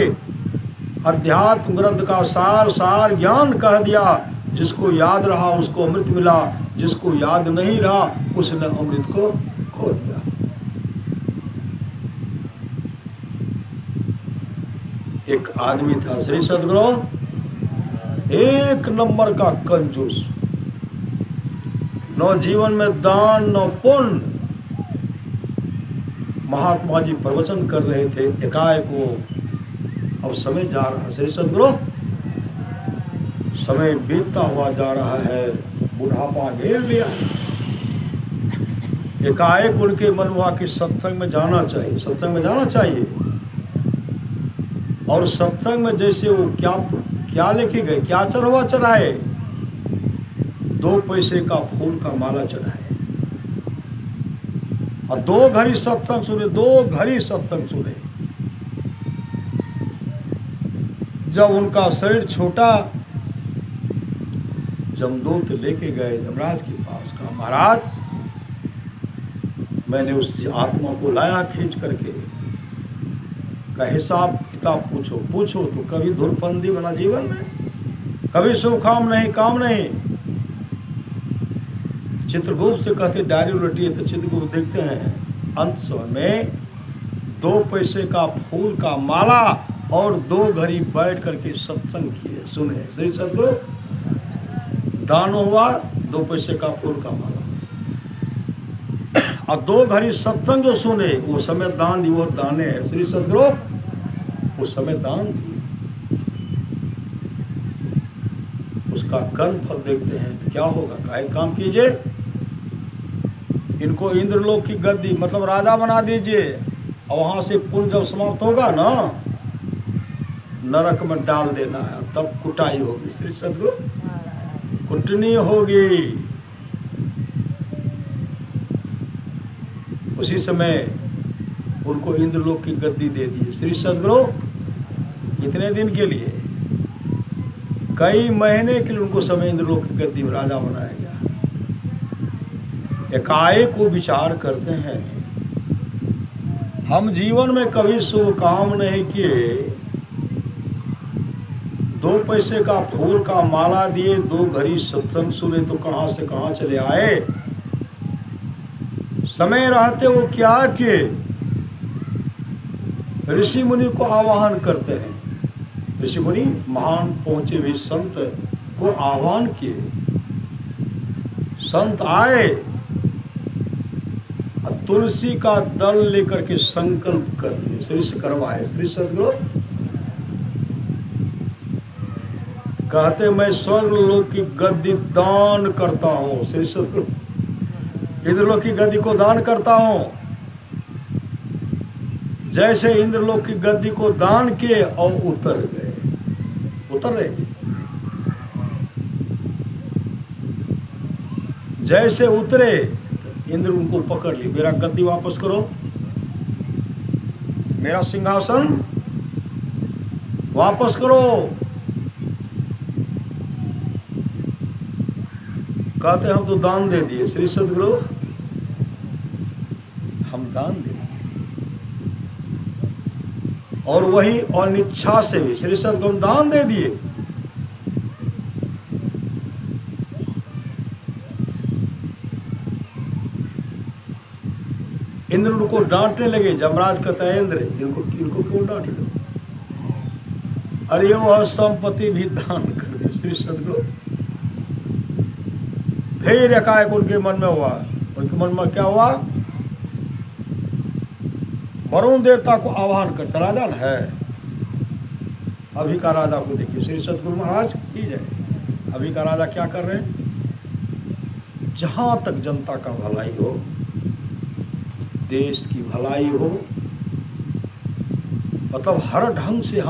अध्यात्म ग्रंथ का सार सार ज्ञान कह दिया। जिसको याद रहा उसको अमृत मिला, जिसको याद नहीं रहा उसने अमृत को खो दिया। एक आदमी था श्री सद्गुरु, एक नंबर का कंजूस, न जीवन में दान न पुण्य, महात्मा जी प्रवचन कर रहे थे, एकाएक वो अब समय जा रहा है, श्री सदगुरु समय बीतता हुआ जा रहा है, बुढ़ापा घेर लिया। एकाएक उनके मन हुआ कि सत्संग में जाना चाहिए, सत्संग में जाना चाहिए। और सत्संग में जैसे वो क्या लेके गए, क्या चढ़वा चढ़ाए, 2 पैसे का फूल का माला चढ़ाए और 2 घड़ी सत्संग सुने, 2 घड़ी सत्संग सुने। जब उनका शरीर छोटा, जमदूत लेके गए यमराज के पास, कहा महाराज मैंने उस आत्मा को लाया खींच करके, का हिसाब किताब पूछो पूछो। तो कभी धुरपंदी वाला जीवन में, कभी शुभ काम नहीं। चित्रगुप्त से कहते डायरी उलटी है, तो चित्रगुप्त देखते हैं अंत समय में 2 पैसे का फूल का माला और 2 घड़ी बैठ करके सत्संग किए, सुने श्री सदगुरु। दान हुआ 2 पैसे का फूल का माला और 2 घड़ी सत्संग जो सुने, वो समय दान दिए, वो दाने है श्री सदगुरु, वो समय दान दिए। उसका कर्म फल देखते हैं तो क्या होगा। काहे काम कीजिए, इनको इंद्रलोक की गद्दी मतलब राजा बना दीजिए, और वहां से पुण्य जब समाप्त होगा ना, नरक में डाल देना है, तब कुटाई होगी श्री सदगुरु, कुटनी होगी। उसी समय उनको इंद्रलोक की गद्दी दे दी श्री सदगुरु। कितने दिन के लिए, कई महीने के लिए उनको समय इंद्रलोक की गद्दी में राजा बनाया गया। एकाएक को विचार करते हैं, हम जीवन में कभी शुभ काम नहीं किए, 2 पैसे का फूल का माला दिए, 2 घड़ी सत्संग सुने, तो कहां से कहां चले आए। समय रहते वो क्या किए, ऋषि मुनि को आवाहन करते हैं। ऋषि मुनि महान पहुंचे भी संत को आह्वान किए, संत आए, तुलसी का दल लेकर के संकल्प कर श्री करवाए श्री सदगुरु। कहते मैं स्वर्ग लोक की गद्दी दान करता हूं श्री सदगुरु, इंद्रलोक की गद्दी को दान करता हूं। जैसे इंद्रलोक की गद्दी को दान किए और उतर रहे, जैसे उतरे इंद्र उनको पकड़ ली, मेरा गद्दी वापस करो, मेरा सिंहासन वापस करो। कहते हम तो दान दे दिए श्री सदगुरु, हम दान दे दिए, और वही अनिच्छा से भी श्री सदगुरु दान दे दिए। इंद्र उनको डांटने लगे। यमराज कहता है इंद्र इनको क्यों डांट रहे हो, अरे वह संपत्ति भी दान कर दे श्री सदगुरु। फिर एकाएक उनके मन में हुआ, उनके मन में क्या हुआ, वरुण देवता को आह्वान करता, राजा न है अभी का राजा को देखिए श्री सदगुरु महाराज की जय। अभी का राजा क्या कर रहे हैं, जहां तक जनता का भलाई हो, देश की भलाई हो, मतलब हर ढंग से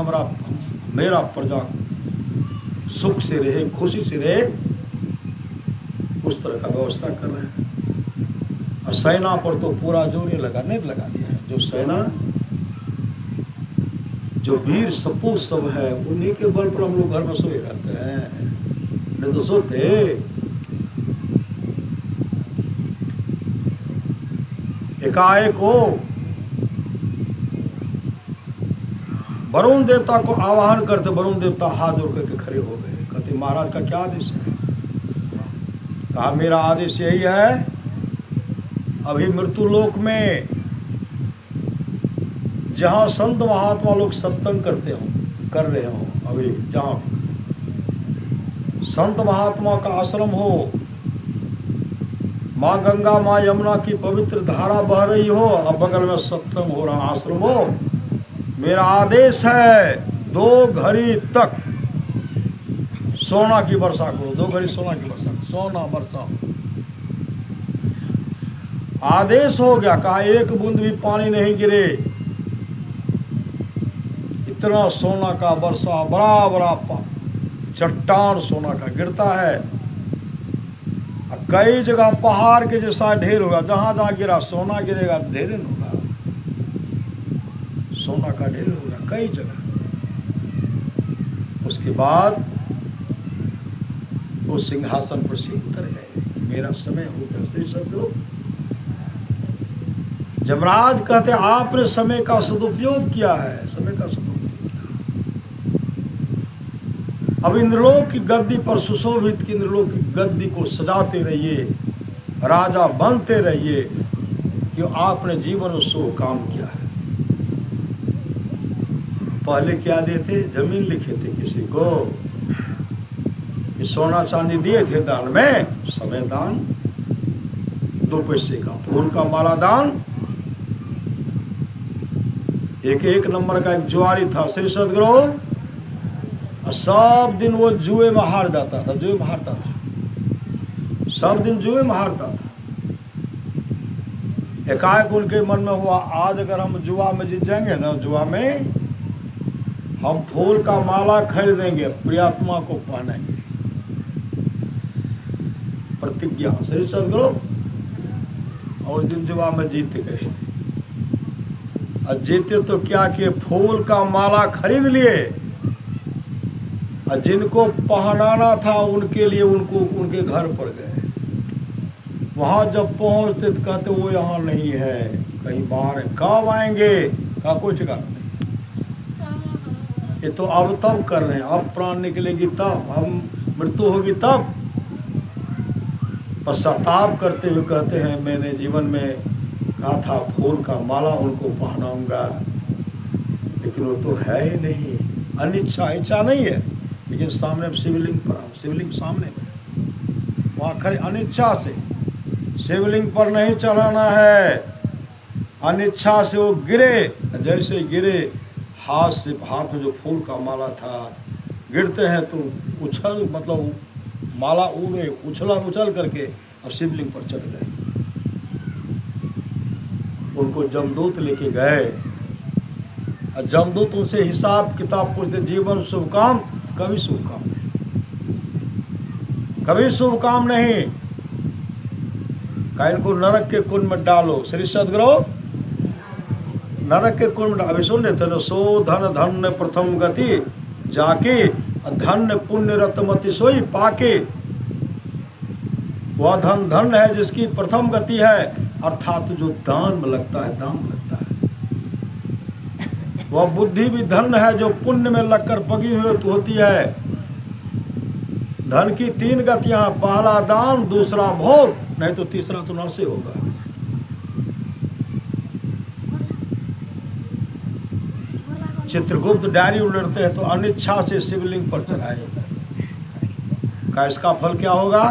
मेरा प्रजा सुख से रहे, खुशी से रहे, उस तरह का व्यवस्था कर रहे हैं। और सेना पर तो पूरा जोर लगा दिया है। जो सेना, जो वीर सपूत सब है, उन्हीं के बल पर हम लोग घर में सोए रहते हैं, नहीं तो सोते। एकाएक हो वरुण देवता को आवाहन करते, वरुण देवता हाथ जोड़ करके खड़े हो गए। कहते महाराज का क्या आदेश है। कहा मेरा आदेश यही है, अभी मृत्यु लोक में जहां संत महात्मा लोग सत्संग कर रहे हो, अभी जहां भी संत महात्मा का आश्रम हो, माँ गंगा माँ यमुना की पवित्र धारा बह रही हो, अब बगल में सत्संग हो रहा आश्रम हो, मेरा आदेश है 2 घड़ी तक सोना की वर्षा करो। 2 घड़ी सोना की वर्षा, सोना वर्षा। आदेश हो गया, कहा एक बूंद भी पानी नहीं गिरे। इतना सोना का वर्षा, बड़ा बड़ा चट्टान सोना का गिरता है। कई जगह पहाड़ के जैसा ढेर होगा, जहां जहां गिरा सोना गिरेगा, ढेर होगा, सोना का ढेर होगा कई जगह। उसके बाद वो सिंहासन पर से उतर गए, मेरा समय हो गया। श्री सदगुरु जमराज कहते आपने समय का सदुपयोग किया है, समय का सदुपयोग किया। अब इंद्रलोक की गद्दी पर सुशोभित की इंद्रलोक की गद्दी को सजाते रहिए, राजा बनते रहिए, कि आपने जीवन में शुभ काम किया है। पहले क्या देते? जमीन लिखे थे किसी को, कि सोना चांदी दिए थे दान में, समय दान, 2 पैसे का फूल का माला दान। एक नंबर का एक जुआरी था श्री सदगुरु, सब दिन वो जुए में हार जाता था, जुए में हारता था, सब दिन जुए में हारता था। एकाएक उनके मन में हुआ, आज अगर हम जुआ में जीत जाएंगे ना, जुआ में हम फूल का माला खरीदेंगे, प्रियात्मा को पहनेंगे। प्रतिज्ञा श्री सदगुरु, और उस दिन जुआ में जीत गए। और जीते तो क्या किए, फूल का माला खरीद लिए, और जिनको पहनाना था उनके लिए उनको उनके घर पर गए। वहां जब पहुंचते तो कहते वो यहाँ नहीं है, कहीं बाहर है। कब आएंगे? का कोई ठिकाना नहीं। ये तो अब तब कर रहे हैं, अब प्राण निकलेगी तब, हम मृत्यु होगी तब। पश्चाताप करते हुए कहते हैं, मैंने जीवन में कहा था फूल का माला उनको पहनाऊंगा, लेकिन वो तो है ही नहीं। अनिच्छा, इच्छा नहीं है, लेकिन सामने शिवलिंग पर आओ, शिवलिंग सामने में, वहाँ खड़े अनिच्छा से शिवलिंग पर नहीं चढ़ाना है। अनिच्छा से वो गिरे, जैसे गिरे हाथ से, हाथ में जो फूल का माला था, गिरते हैं तो उछल, मतलब माला उड़े, उछल करके और शिवलिंग पर चढ़ गए। उनको जमदूत लेके गए, और जमदूत उनसे हिसाब किताब पूछते, जीवन शुभ काम, कभी शुभ काम नहीं, कभी शुभ काम नहीं। का इनको नरक के कुंड में डालो। श्री सदगुरु नरक के कुंड में, अभी सुन लेते ना, सो धन धन्य प्रथम गति जाके, धन्य पुण्य रत्नमति सोई पाके। वह धन धन है जिसकी प्रथम गति है, अर्थात जो दान में लगता है, दान में लगता है। वह बुद्धि भी धन है जो पुण्य में लगकर पगी हुई होती है। धन की 3 गतियां, पहला दान, दूसरा भोग, नहीं तो तीसरा तो नर से होगा। चित्रगुप्त डायरी उलटते हैं तो अनिच्छा से शिवलिंग पर चढ़ाए, का इसका फल क्या होगा?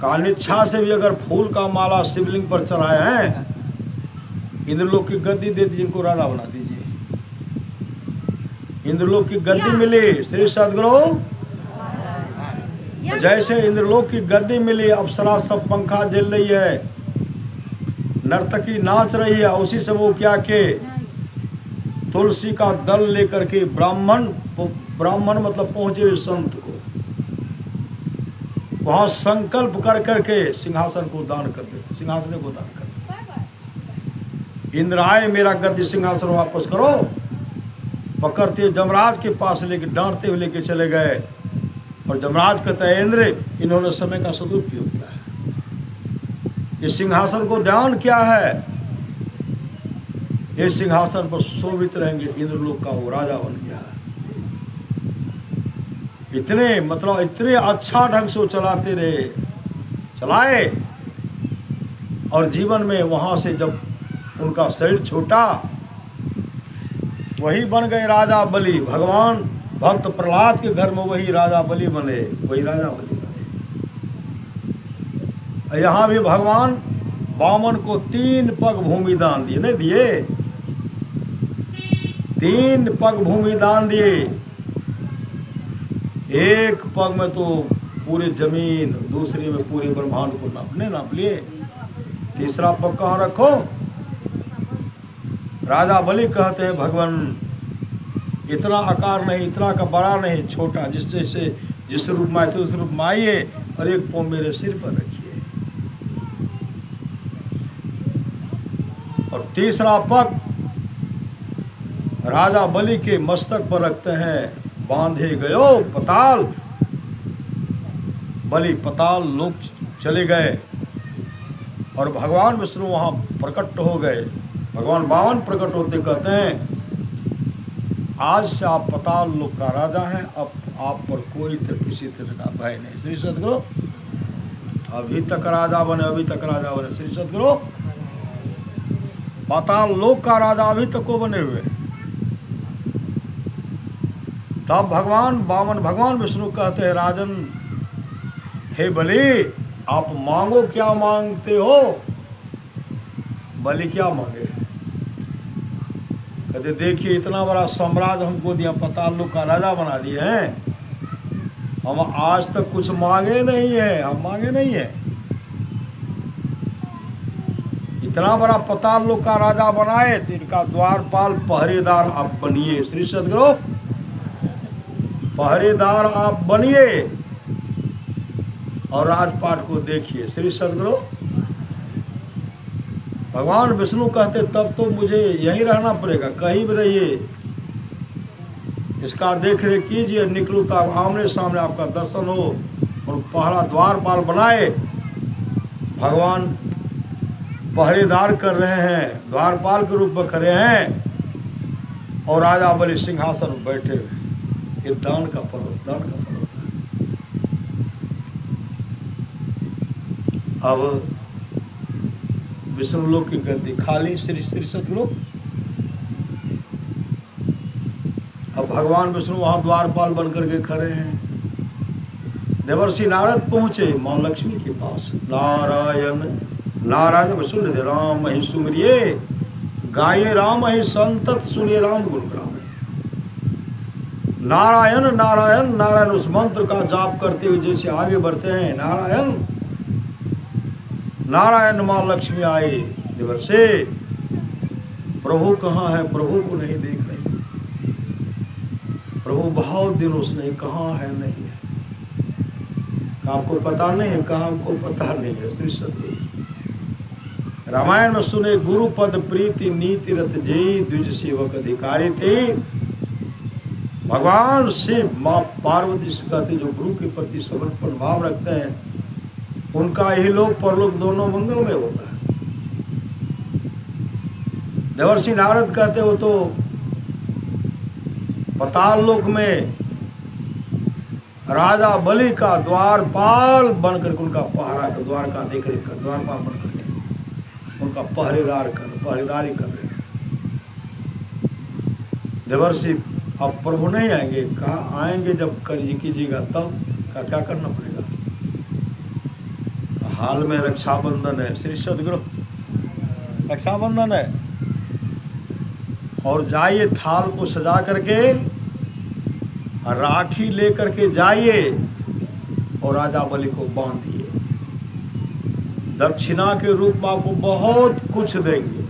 का अनिच्छा से भी अगर फूल का माला शिवलिंग पर चढ़ाए हैं, इंद्रलोक की गद्दी दे दीजिए, इनको राजा बना दीजिए। इंद्रलोक की गद्दी मिली श्री सदगुरु, जैसे इंद्रलोक की गद्दी मिली, अप्सरा सब पंखा झेल रही है, नर्तकी नाच रही है। उसी समय वो क्या के तुलसी का दल लेकर के ब्राह्मण मतलब पहुंचे हुए संत को वहां संकल्प कर करके सिंहासन को दान कर देते, सिंहासन को दान कर देते। इंद्र आए, मेरा गद्दी सिंहासन वापस करो, पकड़ते जमराज के पास लेके डांटते हुए लेके चले गए। और जमराज कहता है, इंद्र इन्होंने समय का सदुपयोग किया है, ये सिंहासन को दान किया है, ये सिंहासन पर सुशोभित रहेंगे। इंद्रलोक का वो राजा बन गया। इतने अच्छा ढंग से चलाते रहे, चलाए, और जीवन में वहां से जब उनका शरीर छूटा, वही बन गए राजा बलि। भगवान भक्त प्रहलाद के घर में वही राजा बलि बने, वही राजा बलि बने। यहाँ भी भगवान वामन को 3 पग भूमि दान दिए, नहीं दिए? 3 पग भूमि दान दिए। एक पग में तो पूरी जमीन, दूसरी में पूरे ब्रह्मांड को नाप लिए। तीसरा पग कहाँ रखो? राजा बलि कहते हैं भगवान इतना आकार नहीं, इतना का बड़ा नहीं, छोटा, जिस रूप में आए थे उस रूप में आइए और एक पाँव मेरे सिर पर रखिए। और तीसरा पग राजा बलि के मस्तक पर रखते हैं। बांधे गयो पताल, बलि पताल लोक चले गए और भगवान विष्णु वहां प्रकट हो गए। भगवान वामन प्रकट होते कहते हैं आज से आप पताल लोक का राजा हैं, अब आप पर कोई किसी तरह का भय नहीं। श्री सद्गुरु अभी तक राजा बने, अभी तक राजा बने। श्री सद्गुरु पाताल लोक का राजा अभी तक को बने हुए। तब भगवान विष्णु कहते हैं राजन हे बलि आप मांगो, क्या मांगते हो? बलि क्या मांगे? कहते देखिए इतना बड़ा साम्राज्य हमको दिया, पाताल लोक का राजा बना दिए हैं, हम आज तक कुछ मांगे नहीं है, हम मांगे नहीं है। इतना बड़ा पाताल लोक का राजा बनाए तो इनका द्वारपाल पहरेदार आप बनिए। श्री सद्गुरु पहरेदार आप बनिए और राजपाट को देखिए। श्री सद्गुरु भगवान विष्णु कहते तब तो मुझे यहीं रहना पड़ेगा, कहीं भी रहिए, इसका देख रेख कीजिए, निकलूँ तो आमने सामने आपका दर्शन हो। और पहला द्वारपाल बनाए, भगवान पहरेदार कर रहे हैं, द्वारपाल के रूप में खड़े हैं और राजा बलि सिंहासन पर बैठे हुए। ये दान का फल, दान का फल होता है। अब विष्णु लोक की गद्दी खाली। श्री सद्गुरु अब भगवान विष्णु वहां द्वारपाल बनकर के खड़े हैं। देवर्षि नारद पहुंचे मां लक्ष्मी के पास। नारायण नारायण विष्णु राम ही सुमरिये, गाये राम ही संतत सुनिए राम गुण ग्रामे। नारायण नारायण नारायण उस मंत्र का जाप करते हुए जैसे आगे बढ़ते हैं, नारायण नारायण मां लक्ष्मी आई। देवर्षि प्रभु कहाँ है? प्रभु को नहीं देख रही, प्रभु बहुत दिनों से नहीं, कहाँ है? नहीं है। आपको पता नहीं है? कहाँ हमको पता नहीं है। श्री सद्गुरु रामायण में सुने गुरु पद प्रीति नीति रत जय द्विज सेवक अधिकारी थे। भगवान शिव माँ पार्वती से कहते जो गुरु के प्रति समर्पण भाव रखते हैं उनका यही लोक परलोक दोनों मंगल में होता है। देवर्षि नारद कहते हो तो पाताल लोक में राजा बलि का द्वारपाल बनकर उनका पहरा का द्वार का देख रेख कर, द्वारपाल बनकर उनका पहरेदारी कर रहे थे। देवर्षि अब प्रभु नहीं आएंगे? कहा आएंगे जब कार्य कीजिएगा तब। का क्या करना पड़ेगा? हाल में रक्षाबंधन है। श्री सद्गुरु रक्षाबंधन है और जाइए थाल को सजा करके राखी लेकर के जाइए और राजा बलि को बांध दिए। दक्षिणा के रूप में आपको बहुत कुछ देंगे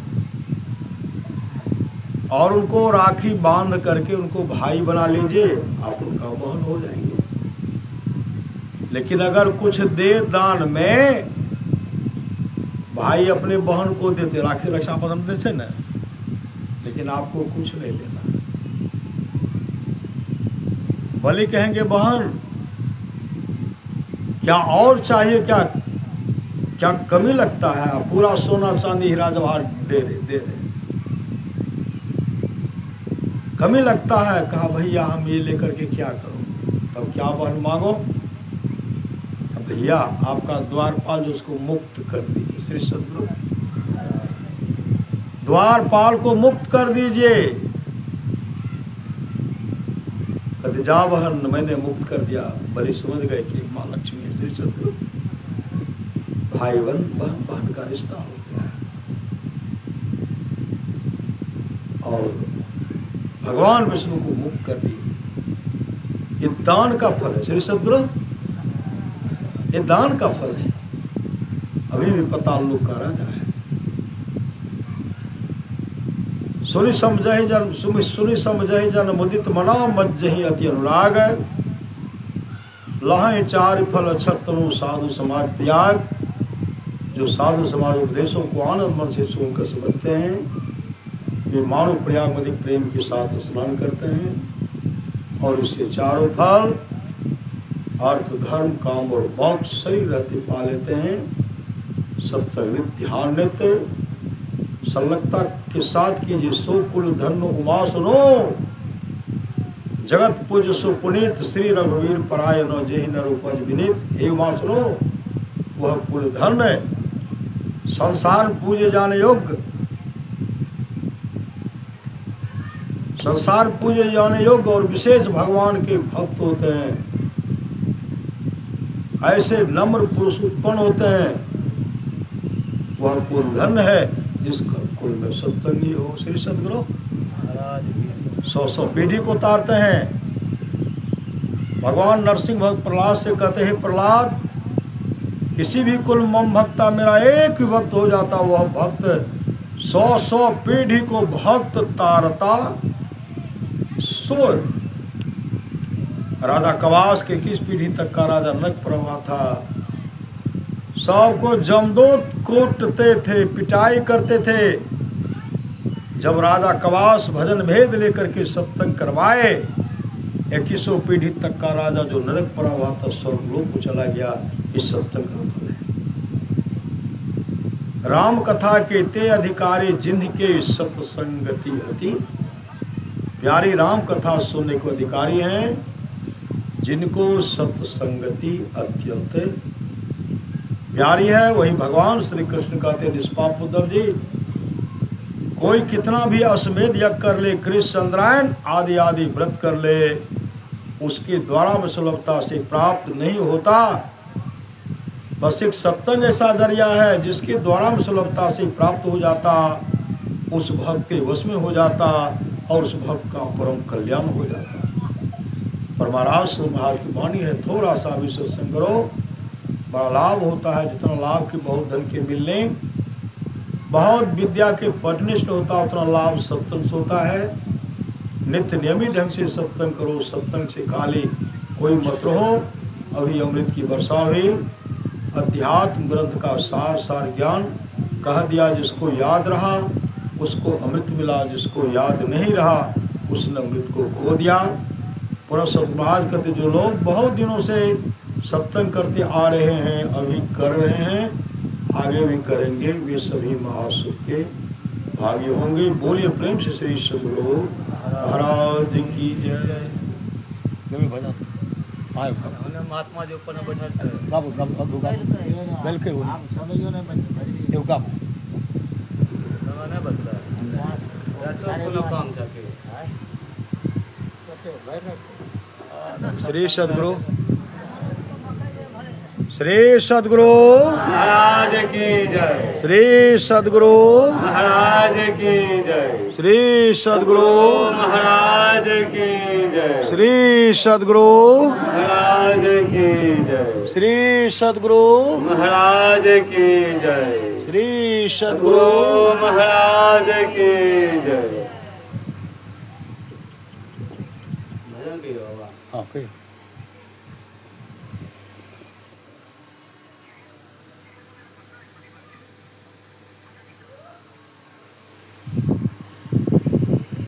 और उनको राखी बांध करके उनको भाई बना लीजिए, आप उनका बहन हो जाएंगे। लेकिन अगर कुछ दे दान में, भाई अपने बहन को देते, राखी रक्षाबंधन देते ना, लेकिन आपको कुछ नहीं देना। बलि कहेंगे बहन क्या और चाहिए? क्या कमी लगता है? आप पूरा सोना चांदी हीरा जवाहर दे रहे कमी लगता है? कहा भैया हम ये लेकर के क्या करूं? तब क्या बहन मांगो? भैया आपका द्वारपाल जो उसको मुक्त कर दीजिए। श्री सद्गुरु द्वारपाल को मुक्त कर दीजिए। कहते जा बहन मैंने मुक्त कर दिया। बलि समझ गए कि माँ लक्ष्मी है। श्री सद्गुरु भाई बहन बहन का रिश्ता हो गया है। और भगवान विष्णु को मुक्त कर दिए। ये दान का फल है श्री सदगुरु, ये दान का फल है। अभी भी पाताल लोक का राजा है। सुनि समझहि जन मुदित मना मज्जहि अति अनुराग। लहै चार फल छतनु साधु समाज त्याग। जो साधु समाज उपदेशों को आनंद मन से सुनकर समझते हैं, वे मानव प्रयाग में प्रेम के साथ स्नान करते हैं और इससे चारों फल अर्थ धर्म काम और मोक्ष शरीर रहते पा लेते हैं। सत्संग नित्य ध्यान नित्य संलग्नता के साथ कीजिए। सो कुल धन उमा सुनो, जगत पूज सो पुनीत श्री रघुवीर परायण जेहि नर उपज विनीत। हे उमा सुनो, वह कुल धन है, संसार पूजे जाने योग्य, संसार पूजे जाने योग्य और विशेष भगवान के भक्त होते हैं। ऐसे नम्र पुरुष उत्पन्न होते हैं, वह कुल धन है जिसका कुल में सत्संगी हो। श्री सदगुरु 100 पीढ़ी को उतारते हैं। भगवान नरसिंह भक्त प्रहलाद से कहते हैं, प्रहलाद किसी भी कुल मम भक्ता मेरा एक भी भक्त हो जाता, वह भक्त 100 पीढ़ी को भक्त तारता सोए। राजा कवास के 21 पीढ़ी तक का राजा नरक प्रभा था। सबको जमदूत कूटते थे, पिटाई करते थे। जब राजा कवास भजन भेद लेकर के सत्संग करवाए, 21 पीढ़ी तक का राजा जो नरक प्रभा था स्वर्गलोक को चला गया। इस सत्संग का फल है। राम कथा के ते अधिकारी जिन्ह के सत्संगति अति प्यारी। राम कथा सुनने को अधिकारी हैं जिनको सत्संगति अत्यंत प्यारी है। वही भगवान श्री कृष्ण कहते हैं, निष्पाप उद्धव जी, कोई कितना भी अश्वमेध यज्ञ कर ले, कृष्ण चंद्रायन आदि आदि व्रत कर ले, उसके द्वारा में सुलभता से प्राप्त नहीं होता। बस एक सत्संग ऐसा दरिया है जिसके द्वारा में सुलभता से प्राप्त हो जाता, उस भक्त के वश में हो जाता और उस भक्त का परम कल्याण हो जाता। परमाराज महाराज की वाणी है, थोड़ा सा भी सत्संग करो, बड़ा लाभ होता है। जितना लाभ के बहुत धन के मिलने, बहुत विद्या के पढ़ने से होता, उतना लाभ सत्संग से होता है। नित्य नियमित ढंग से सत्संग करो, सत्संग से खाली कोई मत रहो। अभी अमृत की वर्षा हुई, अध्यात्म ग्रंथ का सार सार ज्ञान कह दिया। जिसको याद रहा उसको अमृत मिला, जिसको याद नहीं रहा उसने अमृत को खो दिया। पूरा सतमहाराज कहते, जो लोग बहुत दिनों से सत्संग करते आ रहे हैं, अभी कर रहे हैं, आगे भी करेंगे, वे सभी महासुख के भागी होंगे। बोलिए प्रेम से श्री सदगुरु महाराज की जय। महात्मा जो ऊपर बैठा थे, बेल के हो नहीं बचता है काम जाके। श्री सदगुरु श्री सदगुरु महाराज की जय। श्री सदगुरु महाराज की जय। श्री सदगुरु महाराज की जय। श्री सदगुरु महाराज की जय। श्री सदगुरु महाराज की जय। श्री सदगुरु महाराज की जय। भजन भी होगा। हाँ।